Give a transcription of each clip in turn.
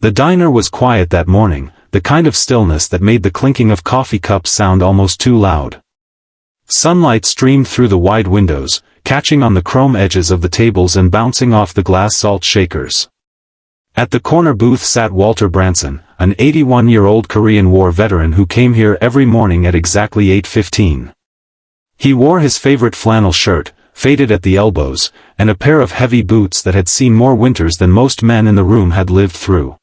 The diner was quiet that morning, the kind of stillness that made the clinking of coffee cups sound almost too loud. Sunlight streamed through the wide windows, catching on the chrome edges of the tables and bouncing off the glass salt shakers. At the corner booth sat Walter Branson, an 81-year-old Korean War veteran who came here every morning at exactly 8:15. He wore his favorite flannel shirt, faded at the elbows, and a pair of heavy boots that had seen more winters than most men in the room had lived through.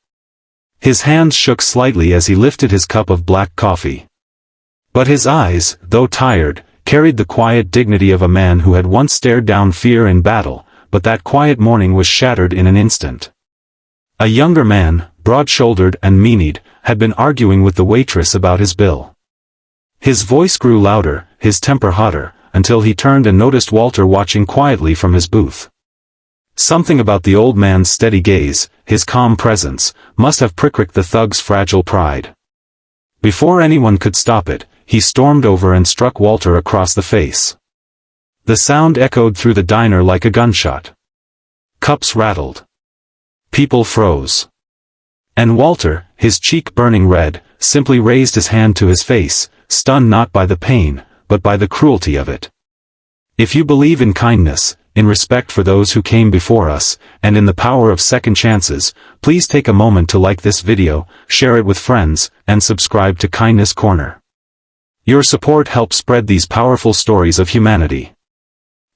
His hands shook slightly as he lifted his cup of black coffee. But his eyes, though tired, carried the quiet dignity of a man who had once stared down fear in battle, but that quiet morning was shattered in an instant. A younger man, broad-shouldered and meanied, had been arguing with the waitress about his bill. His voice grew louder, his temper hotter, until he turned and noticed Walter watching quietly from his booth. Something about the old man's steady gaze, his calm presence, must have pricked the thug's fragile pride. Before anyone could stop it, he stormed over and struck Walter across the face. The sound echoed through the diner like a gunshot. Cups rattled. People froze. And Walter, his cheek burning red, simply raised his hand to his face, stunned not by the pain, but by the cruelty of it. If you believe in kindness, in respect for those who came before us, and in the power of second chances, please take a moment to like this video, share it with friends, and subscribe to Kindness Corner. Your support helps spread these powerful stories of humanity.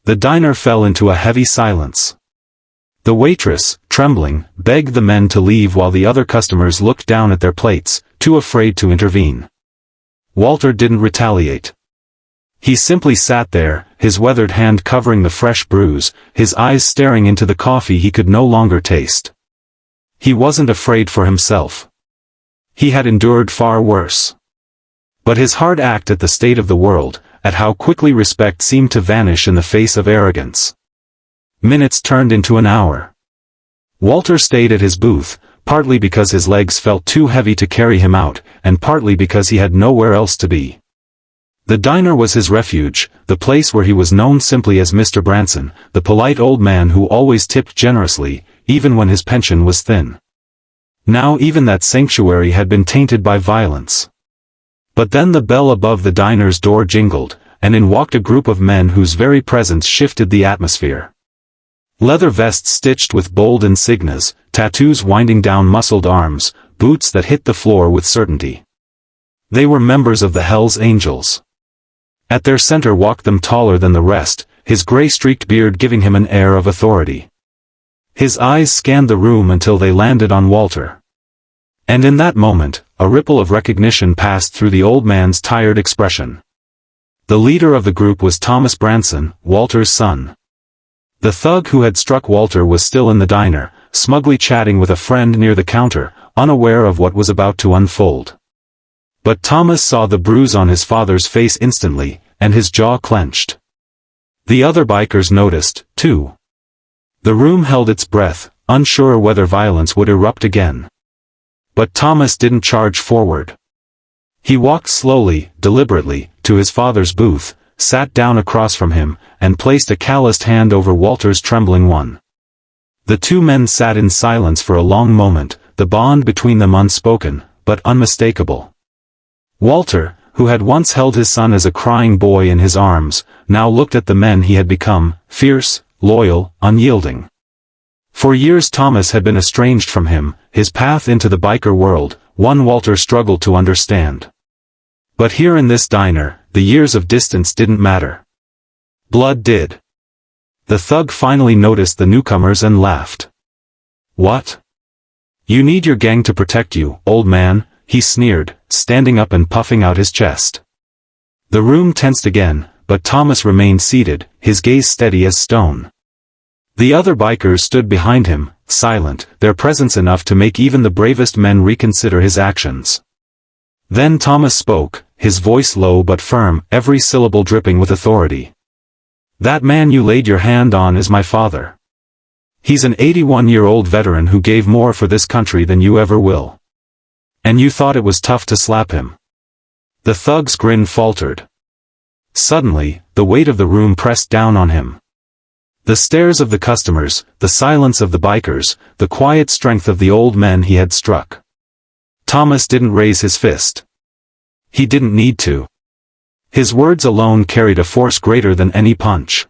The diner fell into a heavy silence. The waitress, trembling, begged the men to leave while the other customers looked down at their plates, too afraid to intervene. Walter didn't retaliate. He simply sat there, his weathered hand covering the fresh bruise, his eyes staring into the coffee he could no longer taste. He wasn't afraid for himself. He had endured far worse. But his heart ached at the state of the world, at how quickly respect seemed to vanish in the face of arrogance. Minutes turned into an hour. Walter stayed at his booth, partly because his legs felt too heavy to carry him out, and partly because he had nowhere else to be. The diner was his refuge, the place where he was known simply as Mr. Branson, the polite old man who always tipped generously, even when his pension was thin. Now even that sanctuary had been tainted by violence. But then the bell above the diner's door jingled, and in walked a group of men whose very presence shifted the atmosphere. Leather vests stitched with bold insignias, tattoos winding down muscled arms, boots that hit the floor with certainty. They were members of the Hell's Angels. At their center walked them taller than the rest, his gray-streaked beard giving him an air of authority. His eyes scanned the room until they landed on Walter. And in that moment, a ripple of recognition passed through the old man's tired expression. The leader of the group was Thomas Branson, Walter's son. The thug who had struck Walter was still in the diner, smugly chatting with a friend near the counter, unaware of what was about to unfold. But Thomas saw the bruise on his father's face instantly, and his jaw clenched. The other bikers noticed, too. The room held its breath, unsure whether violence would erupt again. But Thomas didn't charge forward. He walked slowly, deliberately, to his father's booth, sat down across from him, and placed a calloused hand over Walter's trembling one. The two men sat in silence for a long moment, the bond between them unspoken, but unmistakable. Walter, who had once held his son as a crying boy in his arms, now looked at the men he had become, fierce, loyal, unyielding. For years Thomas had been estranged from him, his path into the biker world, one Walter struggled to understand. But here in this diner, the years of distance didn't matter. Blood did. The thug finally noticed the newcomers and laughed. "What? You need your gang to protect you, old man," he sneered, standing up and puffing out his chest. The room tensed again, but Thomas remained seated, his gaze steady as stone. The other bikers stood behind him, silent, their presence enough to make even the bravest men reconsider his actions. Then Thomas spoke, his voice low but firm, every syllable dripping with authority. "That man you laid your hand on is my father. He's an 81-year-old veteran who gave more for this country than you ever will. And you thought it was tough to slap him." The thug's grin faltered. Suddenly, the weight of the room pressed down on him. The stares of the customers, the silence of the bikers, the quiet strength of the old men he had struck. Thomas didn't raise his fist. He didn't need to. His words alone carried a force greater than any punch.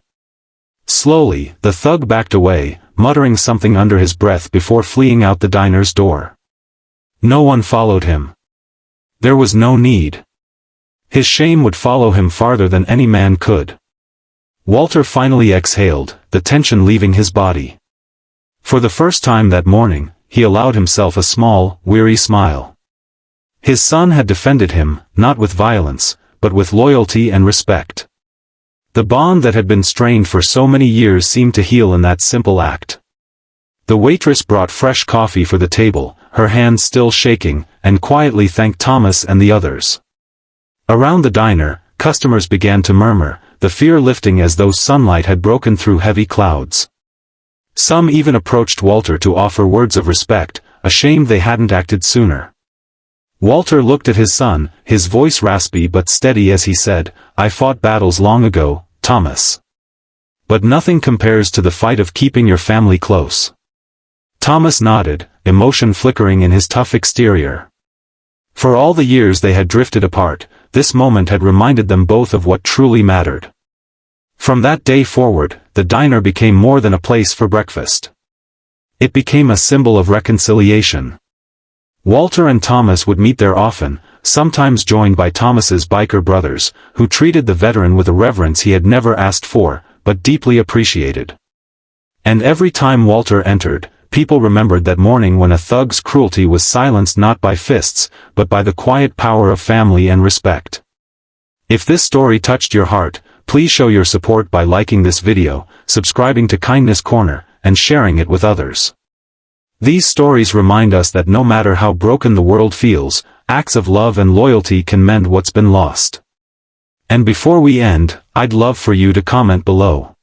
Slowly, the thug backed away, muttering something under his breath before fleeing out the diner's door. No one followed him. There was no need. His shame would follow him farther than any man could. Walter finally exhaled, the tension leaving his body. For the first time that morning, he allowed himself a small, weary smile. His son had defended him, not with violence, but with loyalty and respect. The bond that had been strained for so many years seemed to heal in that simple act. The waitress brought fresh coffee for the table, her hands still shaking, and quietly thanked Thomas and the others. Around the diner, customers began to murmur, the fear lifting as though sunlight had broken through heavy clouds. Some even approached Walter to offer words of respect, ashamed they hadn't acted sooner. Walter looked at his son, his voice raspy but steady as he said, "I fought battles long ago, Thomas. But nothing compares to the fight of keeping your family close." Thomas nodded, emotion flickering in his tough exterior. For all the years they had drifted apart, this moment had reminded them both of what truly mattered. From that day forward, the diner became more than a place for breakfast. It became a symbol of reconciliation. Walter and Thomas would meet there often, sometimes joined by Thomas's biker brothers, who treated the veteran with a reverence he had never asked for, but deeply appreciated. And every time Walter entered, people remembered that morning when a thug's cruelty was silenced not by fists, but by the quiet power of family and respect. If this story touched your heart, please show your support by liking this video, subscribing to Kindness Corner, and sharing it with others. These stories remind us that no matter how broken the world feels, acts of love and loyalty can mend what's been lost. And before we end, I'd love for you to comment below.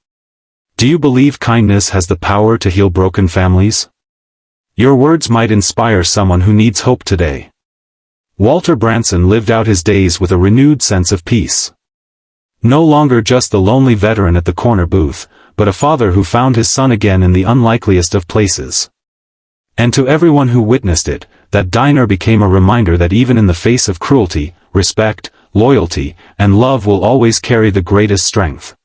Do you believe kindness has the power to heal broken families? Your words might inspire someone who needs hope today. Walter Branson lived out his days with a renewed sense of peace. No longer just the lonely veteran at the corner booth, but a father who found his son again in the unlikeliest of places. And to everyone who witnessed it, that diner became a reminder that even in the face of cruelty, respect, loyalty, and love will always carry the greatest strength.